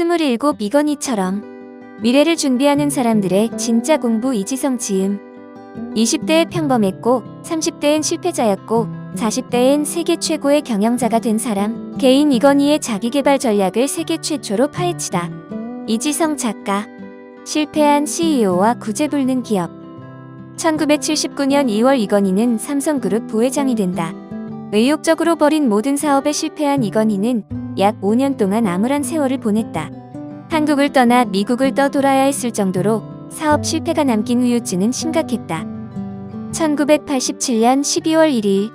27 이건희처럼 미래를 준비하는 사람들의 진짜 공부 이지성 지음. 20대에 평범했고 30대엔 실패자였고 40대엔 세계 최고의 경영자가 된 사람. 개인 이건희의 자기개발 전략을 세계 최초로 파헤치다. 이지성 작가. 실패한 CEO와 구제불능 기업. 1979년 2월 이건희는 삼성그룹 부회장이 된다. 의욕적으로 벌인 모든 사업에 실패한 이건희는 약 5년 동안 암울한 세월을 보냈다. 한국을 떠나 미국을 떠돌아야 했을 정도로 사업 실패가 남긴 후유증은 심각했다. 1987년 12월 1일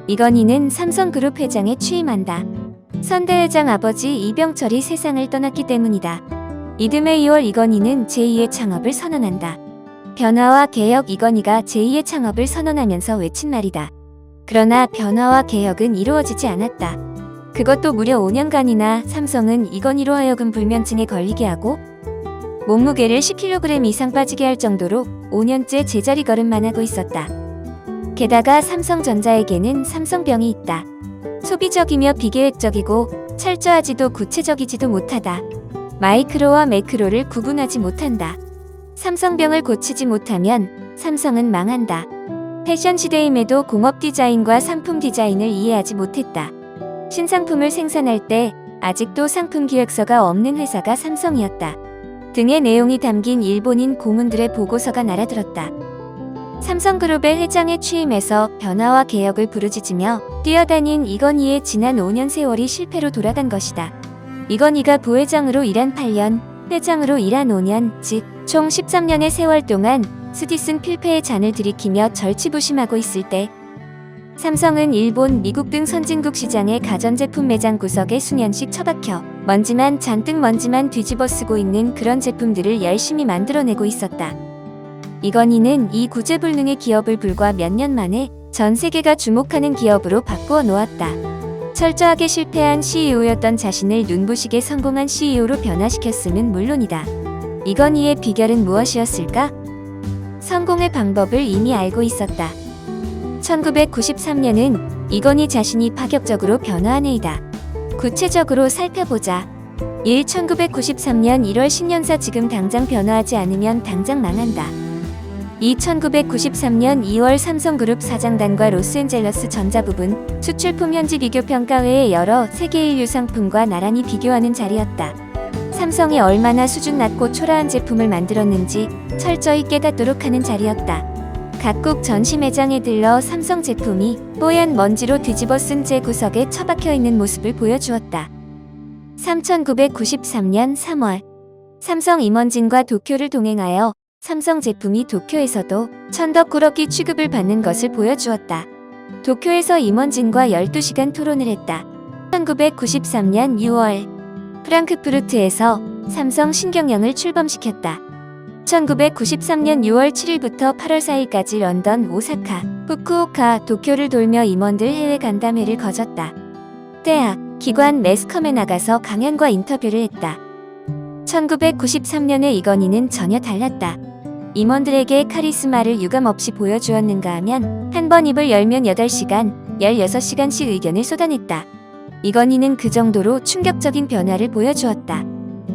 이건희는 삼성그룹 회장에 취임한다. 선대 회장 아버지 이병철이 세상을 떠났기 때문이다. 이듬해 2월 이건희는 제2의 창업을 선언한다. 변화와 개혁. 이건희가 제2의 창업을 선언하면서 외친 말이다. 그러나 변화와 개혁은 이루어지지 않았다. 그것도 무려 5년간이나. 삼성은 이건희로 하여금 불면증에 걸리게 하고 몸무게를 10kg 이상 빠지게 할 정도로 5년째 제자리 걸음만 하고 있었다. 게다가 삼성전자에게는 삼성병이 있다. 소비적이며 비계획적이고 철저하지도 구체적이지도 못하다. 마이크로와 매크로를 구분하지 못한다. 삼성병을 고치지 못하면 삼성은 망한다. 패션 시대임에도 공업 디자인과 상품 디자인을 이해하지 못했다. 신상품을 생산할 때 아직도 상품 기획서가 없는 회사가 삼성이었다. 등의 내용이 담긴 일본인 고문들의 보고서가 날아들었다. 삼성그룹의 회장에 취임해서 변화와 개혁을 부르짖으며 뛰어다닌 이건희의 지난 5년 세월이 실패로 돌아간 것이다. 이건희가 부회장으로 일한 8년, 회장으로 일한 5년, 즉 총 13년의 세월 동안 스디슨 필패의 잔을 들이키며 절치부심하고 있을 때 삼성은 일본, 미국 등 선진국 시장의 가전제품 매장 구석에 수년씩 처박혀 먼지만 잔뜩 먼지만 뒤집어 쓰고 있는 그런 제품들을 열심히 만들어내고 있었다. 이건희는 이 구제불능의 기업을 불과 몇 년 만에 전 세계가 주목하는 기업으로 바꾸어 놓았다. 철저하게 실패한 CEO였던 자신을 눈부시게 성공한 CEO로 변화시켰음은 물론이다. 이건희의 비결은 무엇이었을까? 성공의 방법을 이미 알고 있었다. 1993년은 이건희 자신이 파격적으로 변화한 해이다. 구체적으로 살펴보자. 1. 1993년 1월 신년사. 지금 당장 변화하지 않으면 당장 망한다. 2. 1993년 2월 삼성그룹 사장단과 로스앤젤러스 전자부분 수출품 현지 비교평가회의 여러 세계일 유상품과 나란히 비교하는 자리였다. 삼성이 얼마나 수준 낮고 초라한 제품을 만들었는지 철저히 깨닫도록 하는 자리였다. 각국 전시 매장에 들러 삼성 제품이 뽀얀 먼지로 뒤집어 쓴 제 구석에 처박혀 있는 모습을 보여주었다. 1993년 3월 삼성 임원진과 도쿄를 동행하여 삼성 제품이 도쿄에서도 천덕꾸러기 취급을 받는 것을 보여주었다. 도쿄에서 임원진과 12시간 토론을 했다. 1993년 6월 프랑크푸르트에서 삼성 신경영을 출범시켰다. 1993년 6월 7일부터 8월 4일까지 런던, 오사카, 후쿠오카, 도쿄를 돌며 임원들 해외 간담회를 거졌다. 대학, 기관, 매스컴에 나가서 강연과 인터뷰를 했다. 1993년에 이건희는 전혀 달랐다. 임원들에게 카리스마를 유감없이 보여주었는가 하면 한 번 입을 열면 8시간, 16시간씩 의견을 쏟아냈다. 이건희는 그 정도로 충격적인 변화를 보여주었다.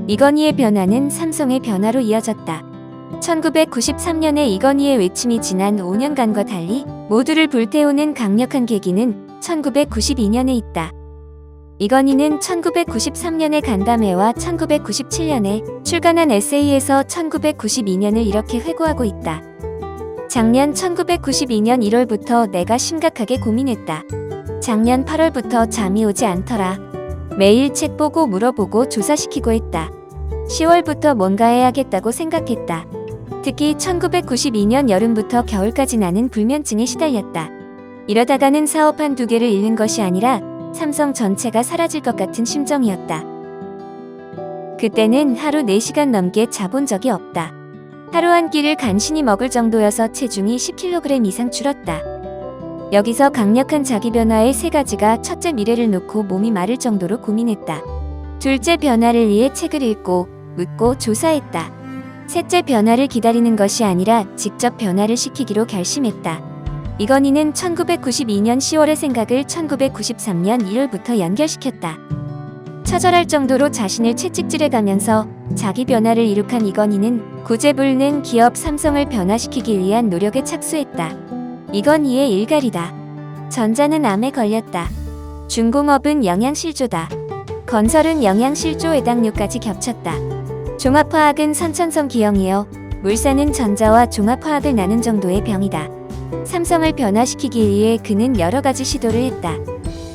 이건희의 변화는 삼성의 변화로 이어졌다. 1993년에 이건희의 외침이 지난 5년간과 달리 모두를 불태우는 강력한 계기는 1992년에 있다. 이건희는 1993년의 간담회와 1997년에 출간한 에세이에서 1992년을 이렇게 회고하고 있다. 작년 1992년 1월부터 내가 심각하게 고민했다. 작년 8월부터 잠이 오지 않더라. 매일 책 보고 물어보고 조사시키고 했다. 10월부터 뭔가 해야겠다고 생각했다. 특히 1992년 여름부터 겨울까지 나는 불면증에 시달렸다. 이러다가는 사업 한두 개를 잃는 것이 아니라 삼성 전체가 사라질 것 같은 심정이었다. 그때는 하루 4시간 넘게 자본 적이 없다. 하루 한 끼를 간신히 먹을 정도여서 체중이 10kg 이상 줄었다. 여기서 강력한 자기 변화의 3가지가 첫째 미래를 놓고 몸이 마를 정도로 고민했다. 둘째 변화를 위해 책을 읽고 묻고 조사했다. 셋째 변화를 기다리는 것이 아니라 직접 변화를 시키기로 결심했다. 이건희는 1992년 10월의 생각을 1993년 1월부터 연결시켰다. 처절할 정도로 자신을 채찍질해가면서 자기 변화를 이룩한 이건희는 구제불능 기업 삼성을 변화시키기 위한 노력에 착수했다. 이건희의 일갈이다. 전자는 암에 걸렸다. 중공업은 영양실조다. 건설은 영양실조 해당료까지 겹쳤다. 종합화학은 선천성 기형이요. 물산은 전자와 종합화학을 나눈 정도의 병이다. 삼성을 변화시키기 위해 그는 여러 가지 시도를 했다.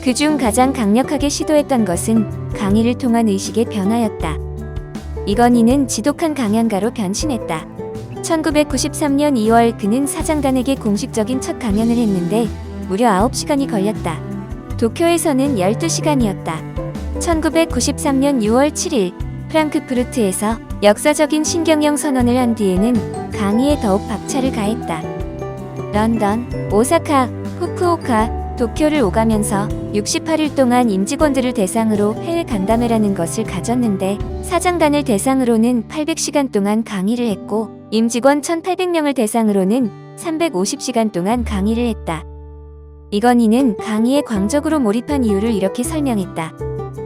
그중 가장 강력하게 시도했던 것은 강의를 통한 의식의 변화였다. 이건희는 지독한 강연가로 변신했다. 1993년 2월 그는 사장단에게 공식적인 첫 강연을 했는데 무려 9시간이 걸렸다. 도쿄에서는 12시간이었다. 1993년 6월 7일 프랑크푸르트에서 역사적인 신경영 선언을 한 뒤에는 강의에 더욱 박차를 가했다. 런던, 오사카, 후쿠오카, 도쿄를 오가면서 68일 동안 임직원들을 대상으로 해외 간담회라는 것을 가졌는데 사장단을 대상으로는 800시간 동안 강의를 했고 임직원 1800명을 대상으로는 350시간 동안 강의를 했다. 이건희는 강의에 광적으로 몰입한 이유를 이렇게 설명했다.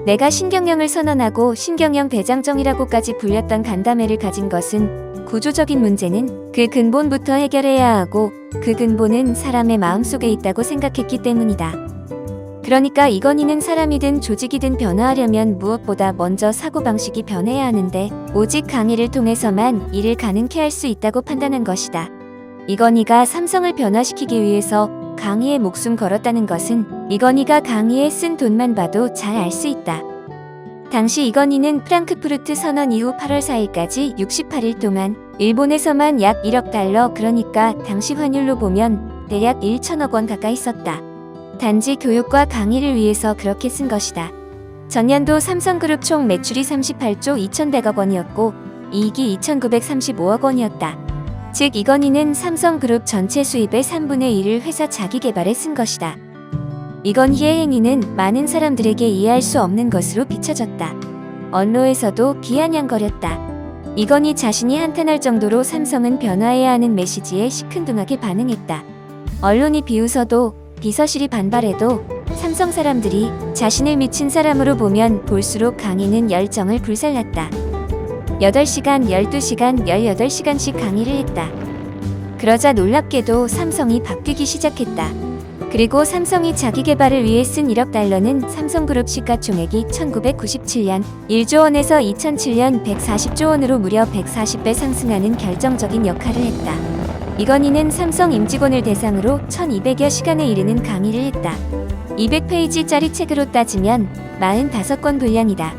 내가 신경영을 선언하고 신경영 대장정이라고까지 불렸던 간담회를 가진 것은 구조적인 문제는 그 근본부터 해결해야 하고 그 근본은 사람의 마음속에 있다고 생각했기 때문이다. 그러니까 이건희는 사람이든 조직이든 변화하려면 무엇보다 먼저 사고방식이 변해야 하는데 오직 강의를 통해서만 이를 가능케 할 수 있다고 판단한 것이다. 이건희가 삼성을 변화시키기 위해서 강의에 목숨 걸었다는 것은 이건희가 강의에 쓴 돈만 봐도 잘 알 수 있다. 당시 이건희는 프랑크푸르트 선언 이후 8월 4일까지 68일 동안 일본에서만 약 1억 달러, 그러니까 당시 환율로 보면 대략 1천억 원 가까이 썼다. 단지 교육과 강의를 위해서 그렇게 쓴 것이다. 전년도 삼성그룹 총 매출이 38조 2100억 원이었고 이익이 2935억 원이었다. 즉 이건희는 삼성그룹 전체 수입의 3분의 1을 회사 자기개발에 쓴 것이다. 이건희의 행위는 많은 사람들에게 이해할 수 없는 것으로 비춰졌다. 언론에서도 비아냥거렸다. 이건희 자신이 한탄할 정도로 삼성은 변화해야 하는 메시지에 시큰둥하게 반응했다. 언론이 비웃어도 비서실이 반발해도 삼성 사람들이 자신을 미친 사람으로 보면 볼수록 강희는 열정을 불살랐다. 8시간, 12시간, 18시간씩 강의를 했다. 그러자 놀랍게도 삼성이 바뀌기 시작했다. 그리고 삼성이 자기 개발을 위해 쓴 1억 달러는 삼성그룹 시가총액이 1997년 1조 원에서 2007년 140조 원으로 무려 140배 상승하는 결정적인 역할을 했다. 이건희는 삼성 임직원을 대상으로 1200여 시간에 이르는 강의를 했다. 200페이지짜리 책으로 따지면 45권 분량이다.